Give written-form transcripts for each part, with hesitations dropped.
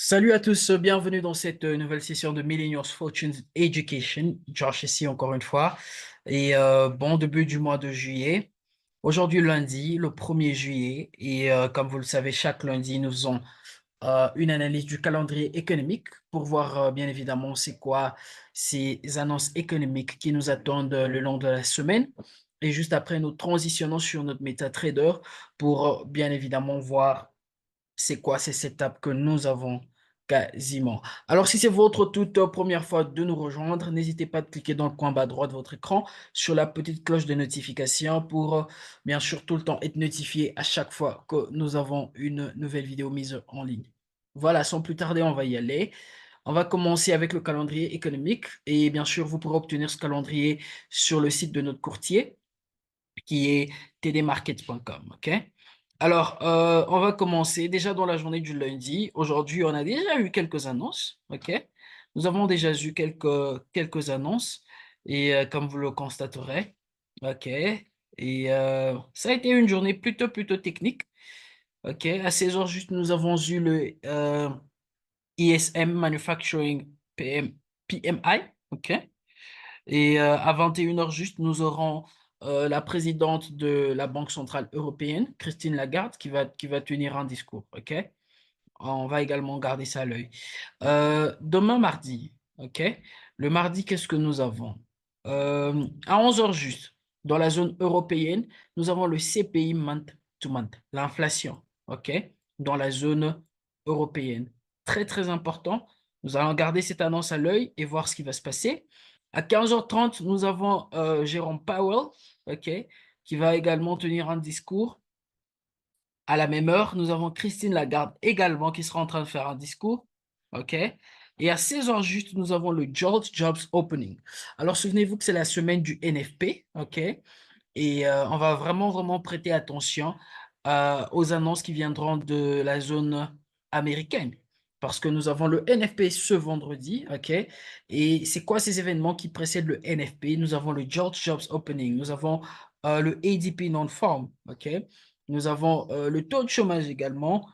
Salut à tous, bienvenue dans cette nouvelle session de Millennials Fortunes Education. Josh ici encore une fois. Et bon début du mois de juillet. Aujourd'hui lundi, le 1er juillet. Et comme vous le savez, chaque lundi, nous faisons une analyse du calendrier économique pour voir bien évidemment c'est quoi ces annonces économiques qui nous attendent le long de la semaine. Et juste après, nous transitionnons sur notre MetaTrader pour bien évidemment voir c'est quoi ces setups que nous avons quasiment. Alors, si c'est votre toute première fois de nous rejoindre, n'hésitez pas à cliquer dans le coin bas droit de votre écran sur la petite cloche de notification pour, bien sûr, tout le temps être notifié à chaque fois que nous avons une nouvelle vidéo mise en ligne. Voilà, sans plus tarder, on va y aller. On va commencer avec le calendrier économique et bien sûr, vous pourrez obtenir ce calendrier sur le site de notre courtier qui est tdmarket.com. OK? Alors, on va commencer déjà dans la journée du lundi. Aujourd'hui, on a déjà eu quelques annonces. OK? Nous avons déjà eu quelques annonces et comme vous le constaterez. OK? Et ça a été une journée plutôt technique. OK? À 16 heures juste, nous avons eu le ISM Manufacturing PMI. OK? Et à 21 heures juste, nous aurons la présidente de la Banque centrale européenne, Christine Lagarde, qui va tenir un discours. OK? On va également garder ça à l'œil. Demain, mardi. OK? Le mardi, qu'est-ce que nous avons? À 11 heures juste, dans la zone européenne, nous avons le CPI month to month, l'inflation. OK? Dans la zone européenne. Très important. Nous allons garder cette annonce à l'œil et voir ce qui va se passer. À 15h30, nous avons Jérôme Powell, OK, qui va également tenir un discours. À la même heure, nous avons Christine Lagarde également qui sera en train de faire un discours. OK? Et à 16 heures juste, nous avons le George Jobs Opening. Alors, souvenez-vous que c'est la semaine du NFP. OK? Et on va vraiment prêter attention aux annonces qui viendront de la zone américaine. Parce que nous avons le NFP ce vendredi, OK? Et c'est quoi ces événements qui précèdent le NFP? Nous avons le George Jobs Opening, nous avons le ADP Non-Farm, OK? Nous avons le taux de chômage également,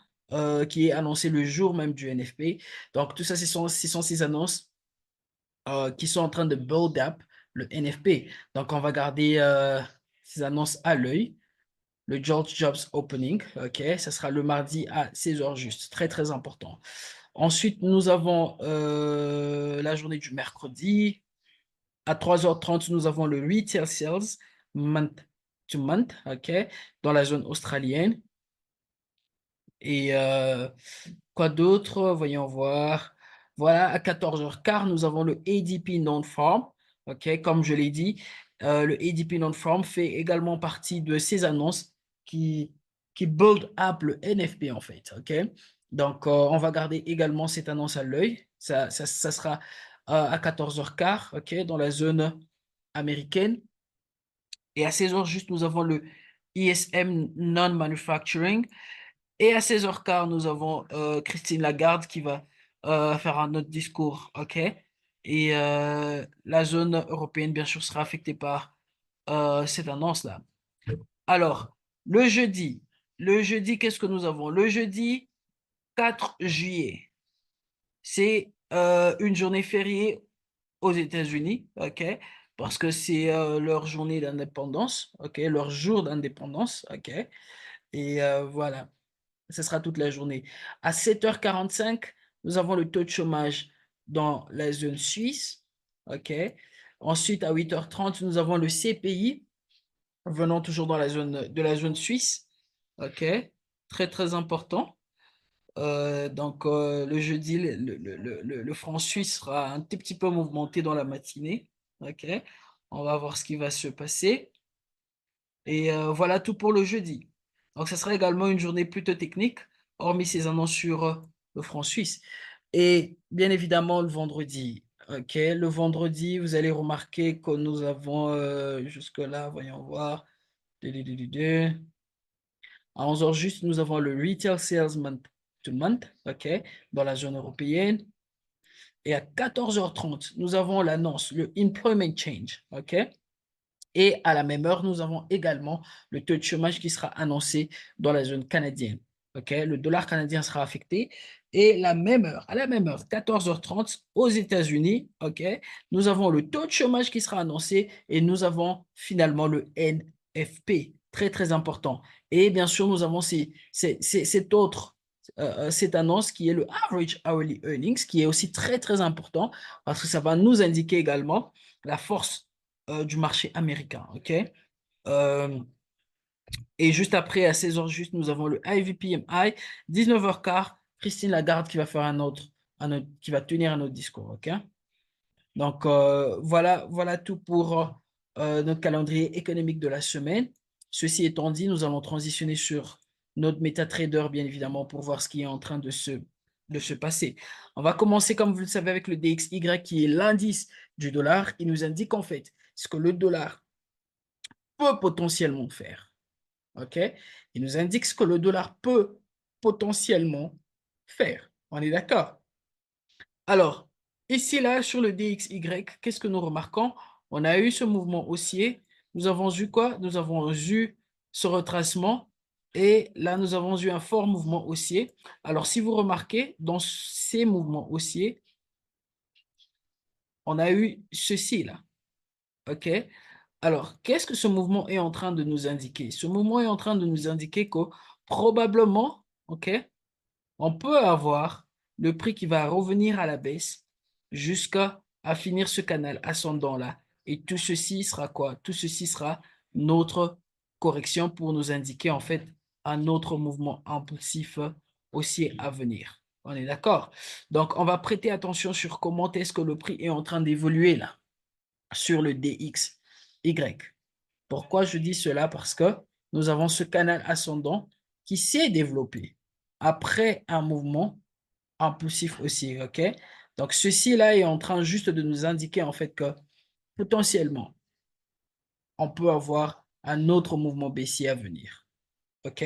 qui est annoncé le jour même du NFP. Donc, tout ça, ce sont ces annonces qui sont en train de build up le NFP. Donc, on va garder ces annonces à l'œil. Le George Jobs Opening, OK, ça sera le mardi à 16 heures juste, très important. Ensuite, nous avons la journée du mercredi. À 3h30, nous avons le Retail Sales month to month, OK, dans la zone australienne. Et quoi d'autre? Voyons voir. Voilà, à 14h15, nous avons le ADP Non-Farm. OK, comme je l'ai dit, le ADP Non-Farm fait également partie de ces annonces qui, qui build up le NFP en fait. OK, donc on va garder également cette annonce à l'œil. Ça sera à 14h15, OK, dans la zone américaine. Et à 16h juste, nous avons le ISM Non-Manufacturing. Et à 16h15, nous avons Christine Lagarde qui va faire un autre discours, OK? Et la zone européenne, bien sûr, sera affectée par cette annonce-là. Alors, le jeudi, qu'est-ce que nous avons? Le jeudi 4 juillet, c'est une journée fériée aux États-Unis, OK? Parce que c'est leur journée d'indépendance, OK? Leur jour d'indépendance, OK? Et voilà. Ce sera toute la journée. À 7h45, nous avons le taux de chômage dans la zone suisse. OK. Ensuite, à 8h30, nous avons le CPI venant toujours dans la zone suisse. OK. Très important. Donc, le jeudi, le franc suisse sera un petit peu mouvementé dans la matinée. OK. On va voir ce qui va se passer. Et voilà tout pour le jeudi. Donc, ce sera également une journée plutôt technique, hormis ces annonces sur le franc suisse. Et bien évidemment, le vendredi. OK, le vendredi, vous allez remarquer que nous avons jusque-là, voyons voir. À 11 heures juste, nous avons le Retail Sales Month to Month, OK, dans la zone européenne. Et à 14h30, nous avons l'annonce, le Employment Change, OK? Et à la même heure, nous avons également le taux de chômage qui sera annoncé dans la zone canadienne. OK? Le dollar canadien sera affecté Et la même heure, à la même heure, 14h30 aux États-Unis, OK, nous avons le taux de chômage qui sera annoncé et nous avons finalement le NFP, très très important. Et bien sûr, nous avons cette annonce qui est le Average Hourly Earnings, qui est aussi très très important parce que ça va nous indiquer également la force du marché américain, OK? Euh, et juste après, à 16h juste, nous avons le IVPMI, 19h15, Christine Lagarde qui va faire qui va tenir un autre discours, OK? Donc, voilà tout pour notre calendrier économique de la semaine. Ceci étant dit, nous allons transitionner sur notre MetaTrader, bien évidemment, pour voir ce qui est en train de se passer. On va commencer, comme vous le savez, avec le DXY, qui est l'indice du dollar. Il nous indique en fait ce que le dollar peut potentiellement faire. OK? Il nous indique ce que le dollar peut potentiellement faire. On est d'accord? Alors, ici, là, sur le DXY, qu'est-ce que nous remarquons? On a eu ce mouvement haussier. Nous avons eu quoi? Nous avons eu ce retracement. Et là, nous avons eu un fort mouvement haussier. Alors, si vous remarquez, dans ces mouvements haussiers, on a eu ceci, là. OK? Alors, qu'est-ce que ce mouvement est en train de nous indiquer? Ce mouvement est en train de nous indiquer que probablement, OK, on peut avoir le prix qui va revenir à la baisse jusqu'à finir ce canal ascendant-là. Et tout ceci sera quoi? Tout ceci sera notre correction pour nous indiquer en fait un autre mouvement impulsif aussi à venir. On est d'accord? Donc, on va prêter attention sur comment est-ce que le prix est en train d'évoluer là sur le DXY. Pourquoi je dis cela? Parce que nous avons ce canal ascendant qui s'est développé après un mouvement impulsif aussi, OK? Donc, ceci-là est en train juste de nous indiquer en fait que potentiellement, on peut avoir un autre mouvement baissier à venir, OK?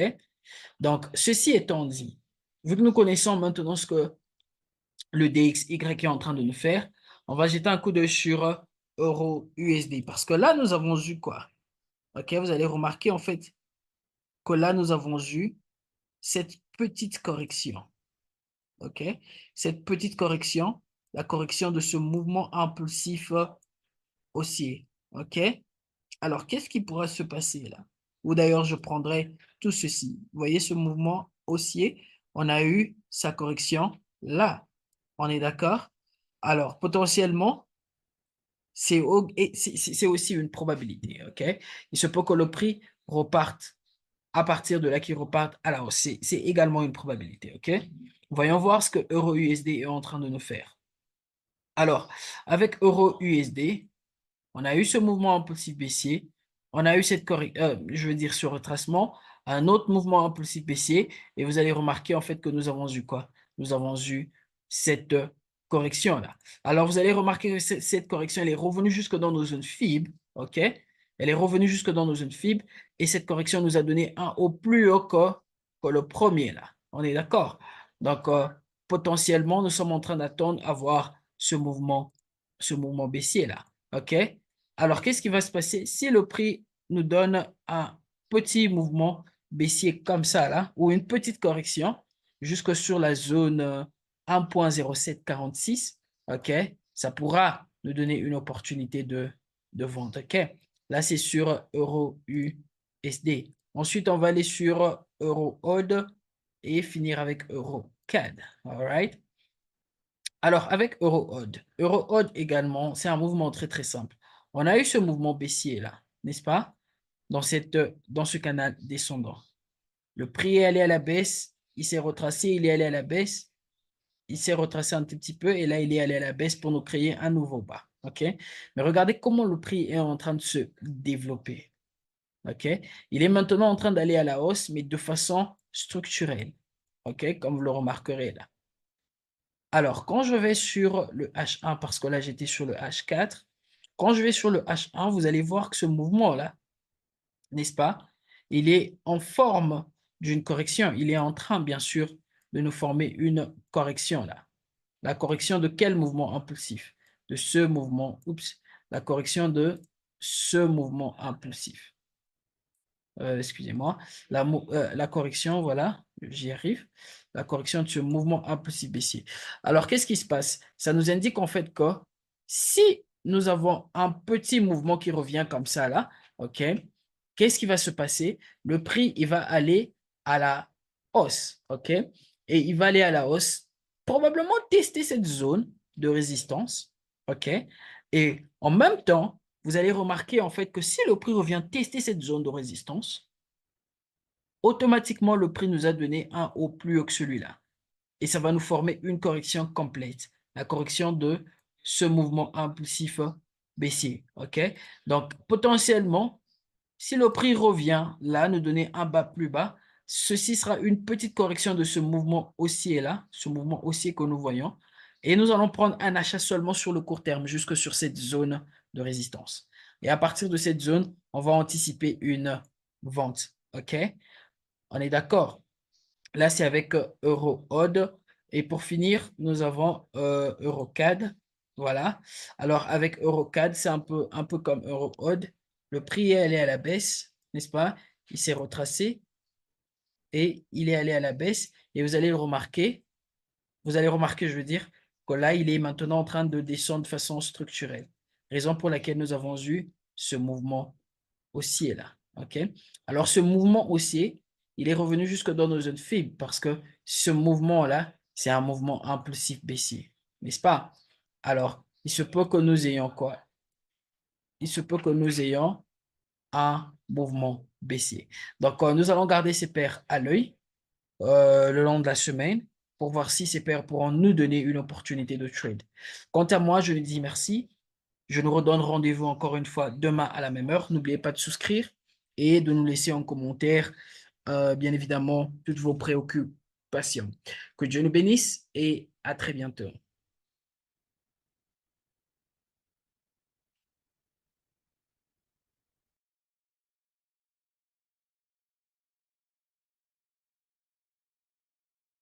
Donc, ceci étant dit, vu que nous connaissons maintenant ce que le DXY est en train de nous faire, on va jeter un coup d'œil sur Euro USD parce que là, nous avons eu quoi? OK, vous allez remarquer en fait que là, nous avons eu cette petite correction. OK? Cette petite correction, la correction de ce mouvement impulsif haussier. OK? Alors, qu'est-ce qui pourra se passer là? Ou d'ailleurs, je prendrai tout ceci. Vous voyez ce mouvement haussier? On a eu sa correction là. On est d'accord? Alors, potentiellement, c'est aussi une probabilité. OK? Il se peut que le prix reparte à partir de là qui repartent à la hausse. C'est également une probabilité, OK? Voyons voir ce que Euro USD est en train de nous faire. Alors, avec Euro USD, on a eu ce mouvement impulsif baissier, on a eu je veux dire ce retracement, un autre mouvement impulsif baissier, et vous allez remarquer en fait que nous avons eu quoi? Nous avons eu cette correction-là. Alors, vous allez remarquer que cette correction, elle est revenue jusque dans nos zones FIB, OK? Elle est revenue jusque dans nos zones FIB, et cette correction nous a donné un haut plus haut que le premier, là. On est d'accord? Donc, potentiellement, nous sommes en train d'attendre à voir ce mouvement baissier, là. OK? Alors, qu'est-ce qui va se passer si le prix nous donne un petit mouvement baissier comme ça, là, ou une petite correction jusque sur la zone 1,0746, OK? Ça pourra nous donner une opportunité de vente, OK? Là, c'est sur Euro USD. Ensuite, on va aller sur Euro AUD et finir avec Euro CAD. All right? Alors, avec Euro-Odd également, c'est un mouvement très très simple. On a eu ce mouvement baissier là, n'est-ce pas? Dans ce canal descendant. Le prix est allé à la baisse, il s'est retracé, il est allé à la baisse, il s'est retracé un tout petit peu et là il est allé à la baisse pour nous créer un nouveau bas. OK? Mais regardez comment le prix est en train de se développer. OK? Il est maintenant en train d'aller à la hausse, mais de façon structurelle. OK? Comme vous le remarquerez là. Alors, quand je vais sur le H1, parce que là, j'étais sur le H4, quand je vais sur le H1, vous allez voir que ce mouvement-là, n'est-ce pas, il est en forme d'une correction. Il est en train, bien sûr, de nous former une correction là. La correction de quel mouvement impulsif? De ce mouvement, oups, la correction de ce mouvement impulsif. Excusez-moi, la correction, voilà, j'y arrive, la correction de ce mouvement impulsif baissier. Alors, qu'est-ce qui se passe? Ça nous indique en fait que si nous avons un petit mouvement qui revient comme ça là, OK, qu'est-ce qui va se passer? Le prix, il va aller à la hausse, OK? Et il va aller à la hausse, probablement tester cette zone de résistance, OK? Et en même temps, vous allez remarquer en fait que si le prix revient tester cette zone de résistance, automatiquement, le prix nous a donné un haut plus haut que celui-là. Et ça va nous former une correction complète, la correction de ce mouvement impulsif baissier. OK? Donc, potentiellement, si le prix revient là, nous donner un bas plus bas, ceci sera une petite correction de ce mouvement haussier là, ce mouvement haussier que nous voyons. Et nous allons prendre un achat seulement sur le court terme, jusque sur cette zone de résistance. Et à partir de cette zone, on va anticiper une vente. OK? On est d'accord. Là, c'est avec EuroOD. Et pour finir, nous avons EuroCAD. Voilà. Alors, avec EuroCAD, c'est un peu comme EuroOD. Le prix est allé à la baisse, n'est-ce pas? Il s'est retracé et il est allé à la baisse. Et vous allez remarquer, je veux dire, que là, il est maintenant en train de descendre de façon structurelle. Raison pour laquelle nous avons eu ce mouvement haussier là. OK? Alors, ce mouvement haussier, il est revenu jusque dans nos zones faibles parce que ce mouvement-là, c'est un mouvement impulsif baissier, n'est-ce pas? Alors, il se peut que nous ayons quoi? Il se peut que nous ayons un mouvement baissier. Donc, nous allons garder ces paires à l'œil le long de la semaine pour voir si ces paires pourront nous donner une opportunité de trade. Quant à moi, je vous dis merci. Je nous redonne rendez-vous encore une fois demain à la même heure. N'oubliez pas de souscrire et de nous laisser en commentaire, bien évidemment, toutes vos préoccupations. Que Dieu nous bénisse et à très bientôt.